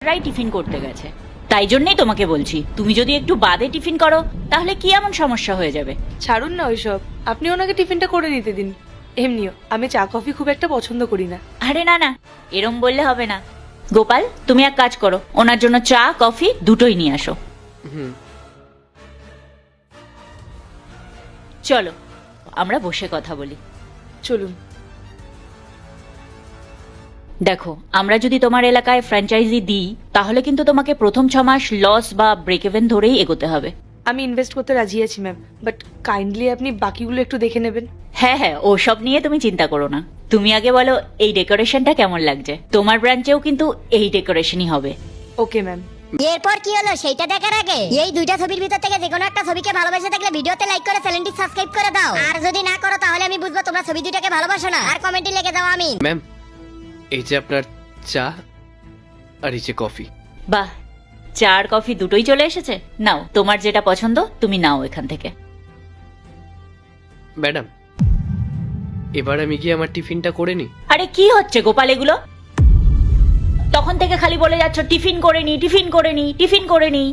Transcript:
প্রায় টিফিন করতে গেছে। তাই জন্যই তোমাকে বলছি, তুমি যদি একটু বাদে টিফিন করো তাহলে কি এমন সমস্যা হয়ে যাবে? ছাড়ুন না ওইসব, আপনি ওনাকে টিফিনটা করে নিতে দিন। এমনিও আমি চা কফি খুব একটা পছন্দ করি না। আরে না না, এরম বললে হবে না। গোপাল, তুমি এক কাজ করো, ওনার জন্য চা কফি দুটোই নিয়ে আসো। হুম। চলো আমরা বসে কথা বলি। চলুন। দেখো, আমরা যদি তোমার এলাকায় ফ্র্যাঞ্চাইজি দিই তাহলে কিন্তু তোমাকে প্রথম 6 মাস লস বা ব্রেক ইভেন ধরেই এগোতে হবে। আমি ইনভেস্ট করতে রাজি আছি ম্যাম, বাট কাইন্ডলি আপনি বাকিগুলো একটু দেখে নেবেন। হ্যাঁ হ্যাঁ, ওসব নিয়ে তুমি চিন্তা করো না। তুমি আগে বলো এই ডেকোরেশনটা কেমন লাগছে। তোমার ব্রাঞ্চেও কিন্তু এই ডেকোরেশনই হবে। Okay ma'am. এরপর কি হলো সেইটা দেখার আগে এই দুইটা ছবির ভিতর থেকে যে কোনো একটা ছবিকে ভালোবেসে থাকলে ভিডিওতে লাইক করে চ্যানেলটি সাবস্ক্রাইব করে দাও। আর যদি না করো তাহলে আমি বুঝবো তোমরা ছবি দুইটাকে ভালোবাসো না। আর কমেন্টে লিখে দাও আমি। ম্যাম, এই যে আপনার চা আর এই যে কফি। বাহ, চা আর কফি দুটোই চলে এসেছে। নাও, তোমার যেটা পছন্দ তুমি নাও এখান থেকে। ম্যাডাম, এবার আমি কি আমার টিফিনটা করে নিই? আরে কি হচ্ছে গোপাল এগুলো? তখন থেকে খালি বলে যাচ্ছ টিফিন করে নি, টিফিন করে নি, টিফিন করে নি।